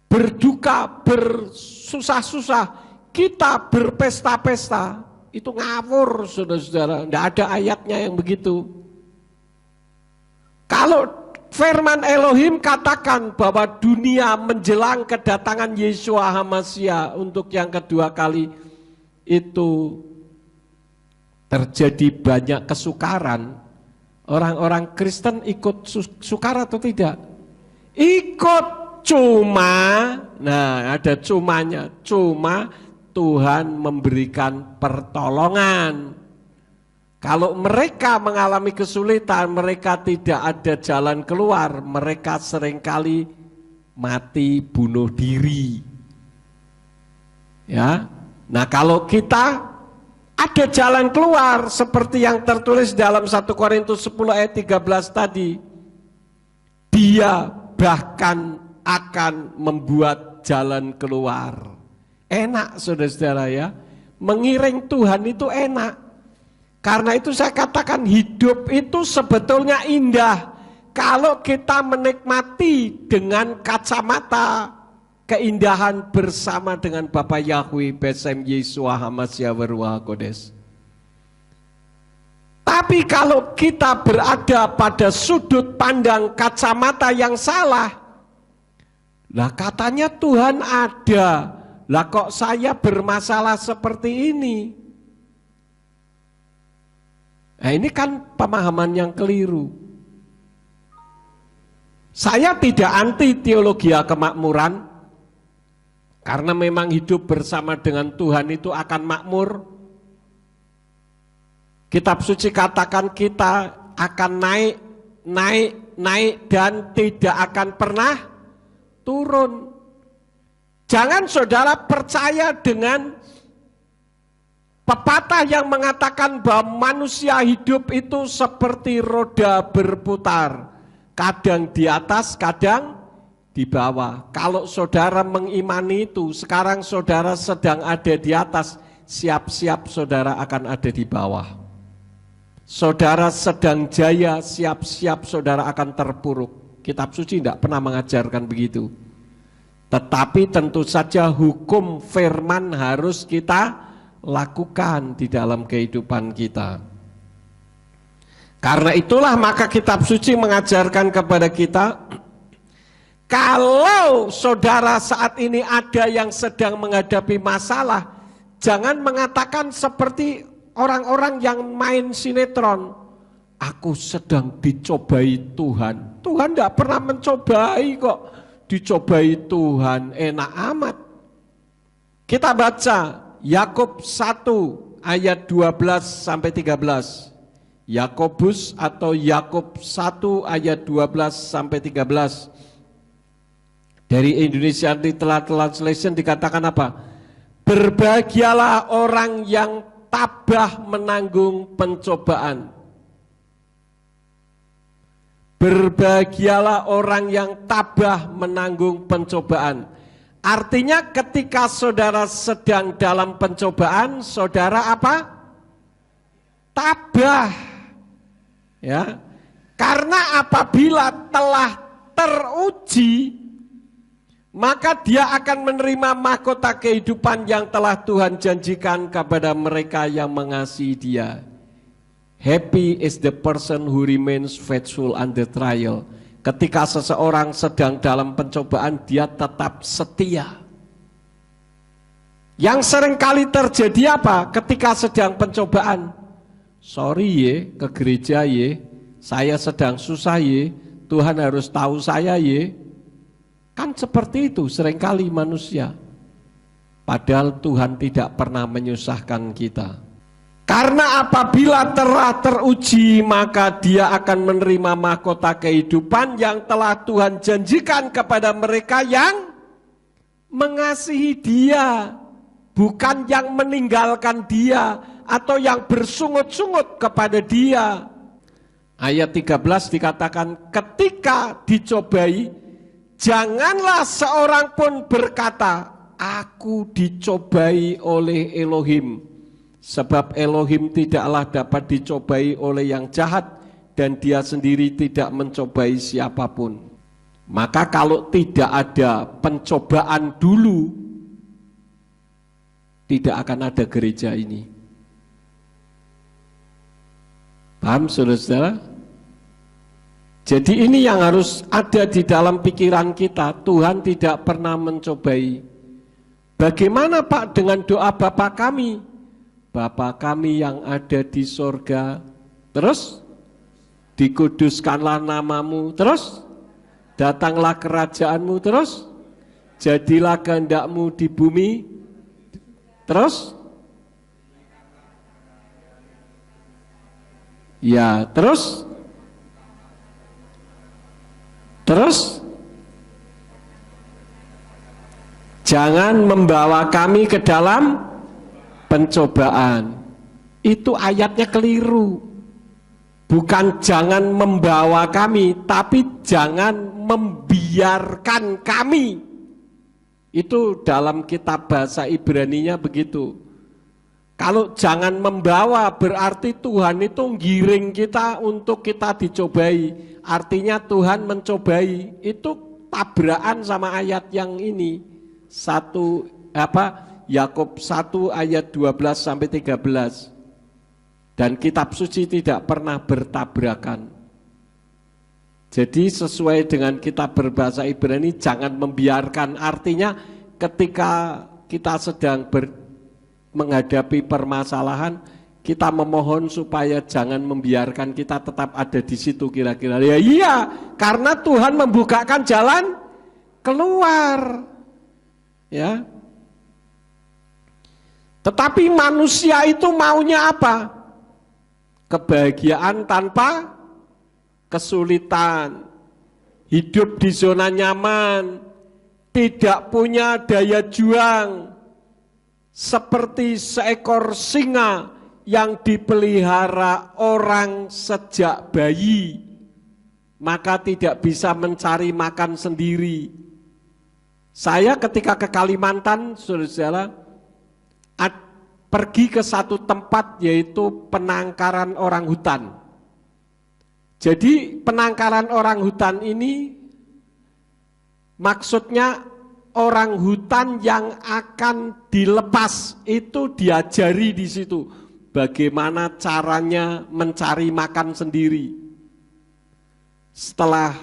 berduka, bersusah-susah, kita berpesta-pesta. Itu ngawur saudara-saudara, tidak ada ayatnya yang begitu. Kalau firman Elohim katakan bahwa dunia menjelang kedatangan Yeshua HaMashiach untuk yang kedua kali itu terjadi banyak kesukaran, orang-orang Kristen ikut sukar atau tidak? Ikut. Cuma, nah ada cumanya, cuma Tuhan memberikan pertolongan. Kalau mereka mengalami kesulitan, mereka tidak ada jalan keluar, mereka seringkali mati bunuh diri. Ya, nah kalau kita ada jalan keluar seperti yang tertulis dalam 1 Korintus 10 ayat 13 tadi, dia bahkan akan membuat jalan keluar. Enak saudara-saudara ya, mengiring Tuhan itu enak. Karena itu saya katakan hidup itu sebetulnya indah kalau kita menikmati dengan kacamata keindahan bersama dengan Bapa Yahweh Besem Yeshua HaMashiach Waruah Kodes. Tapi kalau kita berada pada sudut pandang kacamata yang salah, lah katanya Tuhan ada, lah kok saya bermasalah seperti ini? Nah ini kan pemahaman yang keliru. Saya tidak anti teologi kemakmuran, karena memang hidup bersama dengan Tuhan itu akan makmur. Kitab suci katakan kita akan naik dan tidak akan pernah turun. Jangan saudara percaya dengan pepatah yang mengatakan bahwa manusia hidup itu seperti roda berputar. Kadang di atas, kadang di bawah. Kalau saudara mengimani itu, sekarang saudara sedang ada di atas, siap-siap saudara akan ada di bawah. Saudara sedang jaya, siap-siap saudara akan terpuruk. Kitab suci tidak pernah mengajarkan begitu. Tetapi tentu saja hukum firman harus kita lakukan di dalam kehidupan kita. Karena itulah maka kitab suci mengajarkan kepada kita, kalau saudara saat ini ada yang sedang menghadapi masalah, jangan mengatakan seperti orang-orang yang main sinetron, aku sedang dicobai Tuhan. Tuhan tidak pernah mencobai kok, dicobai Tuhan, enak amat. Kita baca Yakub 1 ayat 12 sampai 13. Yakobus atau Yakub 1 ayat 12 sampai 13. Dari Indonesia Translation dikatakan apa? Berbahagialah orang yang tabah menanggung pencobaan. Berbahagialah orang yang tabah menanggung pencobaan. Artinya ketika saudara sedang dalam pencobaan, saudara apa? Tabah. Ya. Karena apabila telah teruji, maka dia akan menerima mahkota kehidupan yang telah Tuhan janjikan kepada mereka yang mengasihi Dia. Happy is the person who remains faithful under trial. Ketika seseorang sedang dalam pencobaan, dia tetap setia. Yang seringkali terjadi apa? Ketika sedang pencobaan, sorry ye, ke gereja ye, saya sedang susah ye, Tuhan harus tahu saya ye. Kan seperti itu seringkali manusia. Padahal Tuhan tidak pernah menyusahkan kita. Karena apabila telah teruji, maka dia akan menerima mahkota kehidupan yang telah Tuhan janjikan kepada mereka yang mengasihi Dia, bukan yang meninggalkan Dia atau yang bersungut-sungut kepada Dia. Ayat 13 dikatakan, ketika dicobai, janganlah seorang pun berkata, aku dicobai oleh Elohim. Sebab Elohim tidaklah dapat dicobai oleh yang jahat, dan Dia sendiri tidak mencobai siapapun. Maka kalau tidak ada pencobaan dulu, tidak akan ada gereja ini. Paham saudara-saudara? Jadi ini yang harus ada di dalam pikiran kita. Tuhan tidak pernah mencobai. Bagaimana Pak dengan doa Bapa kami? Bapa kami yang ada di sorga, terus dikuduskanlah namamu, terus datanglah kerajaanmu, terus jadilah kehendakmu di bumi, terus ya, terus jangan membawa kami ke dalam pencobaan. Itu ayatnya keliru. Bukan jangan membawa kami, tapi jangan membiarkan kami. Itu dalam kitab bahasa Ibraninya begitu. Kalau jangan membawa berarti Tuhan itu ngiring kita untuk kita dicobai. Artinya Tuhan mencobai. Itu tabrakan sama ayat yang ini. Yakub 1 ayat 12 sampai 13. Dan kitab suci tidak pernah bertabrakan. Jadi sesuai dengan kitab berbahasa Ibrani, jangan membiarkan. Artinya ketika kita sedang menghadapi permasalahan, kita memohon supaya jangan membiarkan, kita tetap ada di situ kira-kira. Ya iya, karena Tuhan membukakan jalan keluar. Ya. Tetapi manusia itu maunya apa? Kebahagiaan tanpa kesulitan, hidup di zona nyaman, tidak punya daya juang, seperti seekor singa yang dipelihara orang sejak bayi, maka tidak bisa mencari makan sendiri. Saya ketika ke Kalimantan, saudara-saudara, pergi ke satu tempat yaitu penangkaran orang hutan. Jadi penangkaran orang hutan ini maksudnya orang hutan yang akan dilepas itu diajari di situ bagaimana caranya mencari makan sendiri. Setelah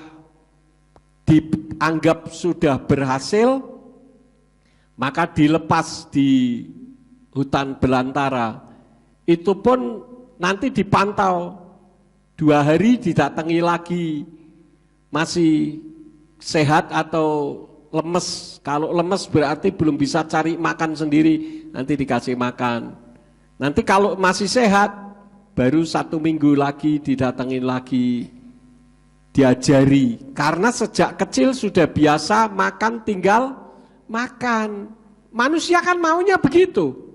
dianggap sudah berhasil, maka dilepas di hutan belantara. Itu pun nanti dipantau, 2 hari didatangi lagi, masih sehat atau lemes. Kalau lemes berarti belum bisa cari makan sendiri, nanti dikasih makan. Nanti kalau masih sehat, baru 1 minggu lagi didatangi lagi, diajari. Karena sejak kecil sudah biasa makan, tinggal makan. Manusia kan maunya begitu.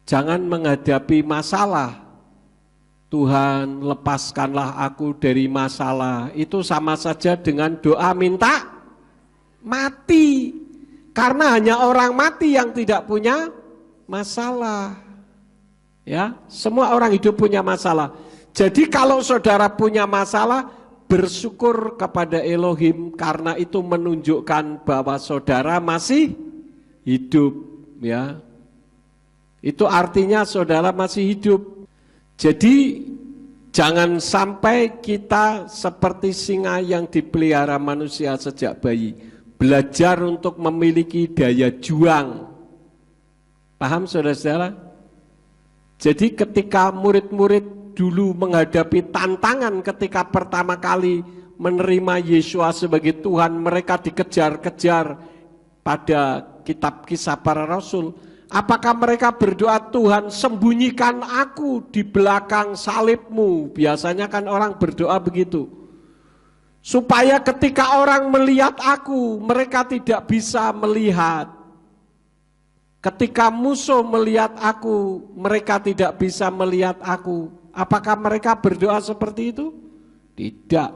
Jangan menghadapi masalah, Tuhan lepaskanlah aku dari masalah, itu sama saja dengan doa minta mati. Karena hanya orang mati yang tidak punya masalah. Ya, semua orang hidup punya masalah. Jadi kalau saudara punya masalah, bersyukur kepada Elohim, karena itu menunjukkan bahwa saudara masih hidup, ya. Itu artinya saudara masih hidup. Jadi jangan sampai kita seperti singa yang dipelihara manusia sejak bayi. Belajar untuk memiliki daya juang. Paham saudara-saudara? Jadi ketika murid-murid dulu menghadapi tantangan ketika pertama kali menerima Yesus sebagai Tuhan, mereka dikejar-kejar pada kitab Kisah Para Rasul. Apakah mereka berdoa, Tuhan sembunyikan aku di belakang salibmu? Biasanya kan orang berdoa begitu. Supaya ketika orang melihat aku, mereka tidak bisa melihat. Ketika musuh melihat aku, mereka tidak bisa melihat aku. Apakah mereka berdoa seperti itu? Tidak.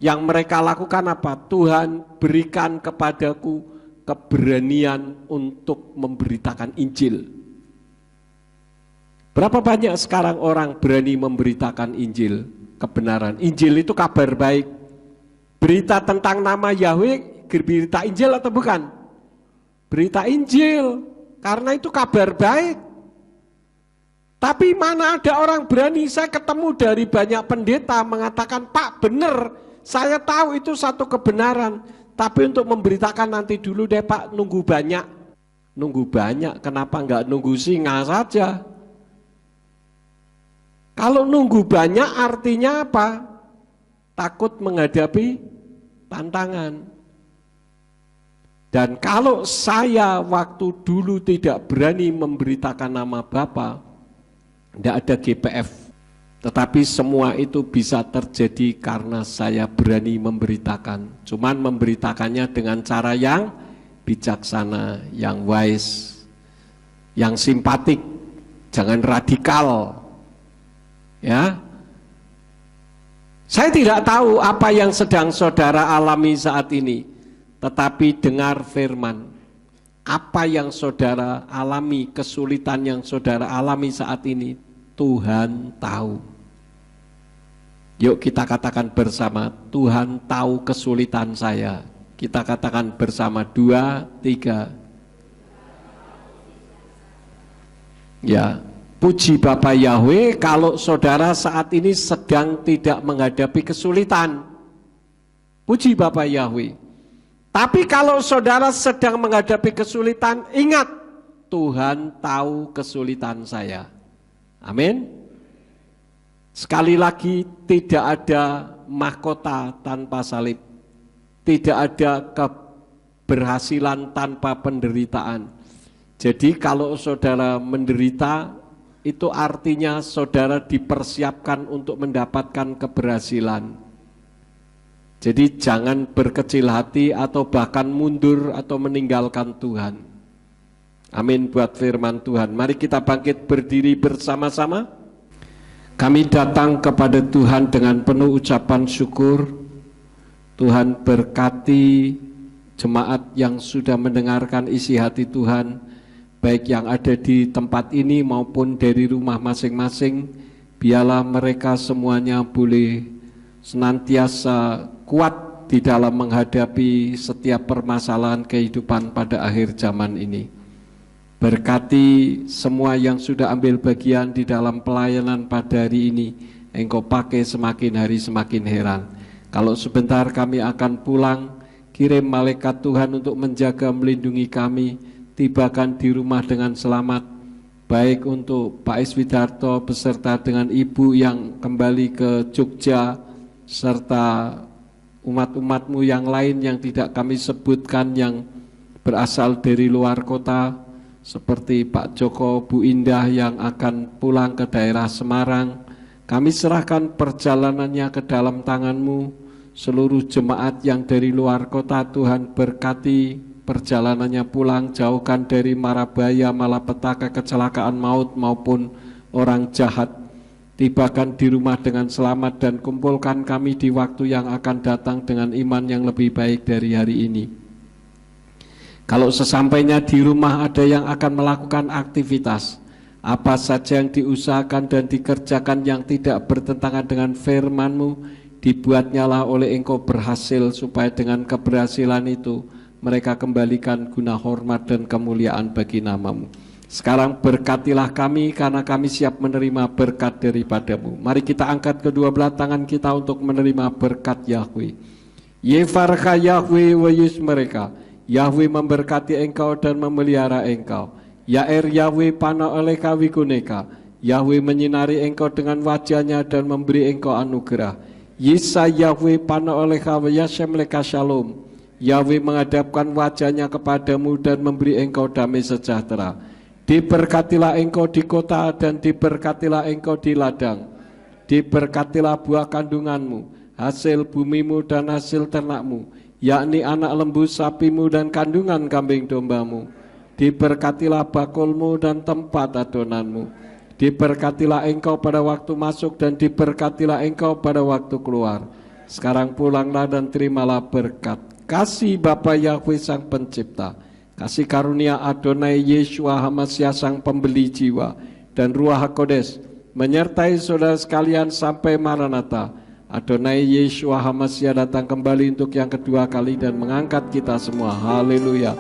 Yang mereka lakukan apa? Tuhan berikan kepadaku keberanian untuk memberitakan Injil. Berapa banyak sekarang orang berani memberitakan Injil, kebenaran? Injil itu kabar baik. Berita tentang nama Yahweh, berita Injil atau bukan? Berita Injil, karena itu kabar baik. Tapi mana ada orang berani, saya ketemu dari banyak pendeta mengatakan, Pak benar, saya tahu itu satu kebenaran. Tapi untuk memberitakan nanti dulu deh Pak, nunggu banyak. Nunggu banyak, kenapa enggak nunggu singa saja? Kalau nunggu banyak artinya apa? Takut menghadapi tantangan. Dan kalau saya waktu dulu tidak berani memberitakan nama Bapa, enggak ada GPF. Tetapi semua itu bisa terjadi karena saya berani memberitakan. Cuman memberitakannya dengan cara yang bijaksana, yang wise, yang simpatik, jangan radikal. Ya. Saya tidak tahu apa yang sedang saudara alami saat ini, tetapi dengar firman. Apa yang saudara alami, kesulitan yang saudara alami saat ini, Tuhan tahu. Yuk kita katakan bersama, Tuhan tahu kesulitan saya. Kita katakan bersama, 2, 3. Ya, Puji Bapa Yahweh kalau saudara saat ini sedang tidak menghadapi kesulitan. Puji Bapa Yahweh. Tapi kalau saudara sedang menghadapi kesulitan, ingat, Tuhan tahu kesulitan saya. Amin. Sekali lagi, tidak ada mahkota tanpa salib. Tidak ada keberhasilan tanpa penderitaan. Jadi kalau saudara menderita, itu artinya saudara dipersiapkan untuk mendapatkan keberhasilan. Jadi jangan berkecil hati atau bahkan mundur atau meninggalkan Tuhan. Amin buat firman Tuhan. Mari kita bangkit berdiri bersama-sama. Kami datang kepada Tuhan dengan penuh ucapan syukur. Tuhan berkati jemaat yang sudah mendengarkan isi hati Tuhan, baik yang ada di tempat ini maupun dari rumah masing-masing. Biarlah mereka semuanya boleh senantiasa kuat di dalam menghadapi setiap permasalahan kehidupan pada akhir zaman ini. Berkati semua yang sudah ambil bagian di dalam pelayanan pada hari ini. Engkau pakai semakin hari semakin heran. Kalau sebentar kami akan pulang, kirim malaikat Tuhan untuk menjaga melindungi kami, tibakan di rumah dengan selamat, baik untuk Pak Iswidarto beserta dengan Ibu yang kembali ke Jogja, serta umat-umatmu yang lain yang tidak kami sebutkan yang berasal dari luar kota, seperti Pak Joko, Bu Indah yang akan pulang ke daerah Semarang. Kami serahkan perjalanannya ke dalam tangan-Mu. Seluruh jemaat yang dari luar kota, Tuhan berkati perjalanannya pulang, jauhkan dari mara bahaya, malapetaka, kecelakaan maut maupun orang jahat. Tibakan di rumah dengan selamat dan kumpulkan kami di waktu yang akan datang dengan iman yang lebih baik dari hari ini. Kalau sesampainya di rumah ada yang akan melakukan aktivitas, apa saja yang diusahakan dan dikerjakan yang tidak bertentangan dengan firman-Mu, dibuatnyalah oleh Engkau berhasil, supaya dengan keberhasilan itu mereka kembalikan guna hormat dan kemuliaan bagi nama-Mu. Sekarang berkatilah kami, karena kami siap menerima berkat daripada-Mu. Mari kita angkat kedua belah tangan kita untuk menerima berkat Yahweh. Yefarcha Yahweh wa mereka. Yahweh memberkati engkau dan memelihara engkau. Yair Yahweh pana oleka wikuneka. Yahweh menyinari engkau dengan wajahnya dan memberi engkau anugerah. Yisa Yahweh pana oleka wa yashem leka shalom. Yahweh menghadapkan wajahnya kepadamu dan memberi engkau damai sejahtera. Diberkatilah engkau di kota dan diberkatilah engkau di ladang. Diberkatilah buah kandunganmu, hasil bumimu dan hasil ternakmu, yakni anak lembu sapimu dan kandungan kambing dombamu. Diberkatilah bakulmu dan tempat adonanmu. Diberkatilah engkau pada waktu masuk dan diberkatilah engkau pada waktu keluar. Sekarang pulanglah dan terimalah berkat. Kasih Bapa Yahweh Sang Pencipta, kasih karunia Adonai Yeshua HaMashiach Sang Pembeli Jiwa, dan Ruach HaKodes menyertai saudara sekalian sampai Maranatha. Adonai Yeshua HaMashiach datang kembali untuk yang kedua kali dan mengangkat kita semua. Haleluya.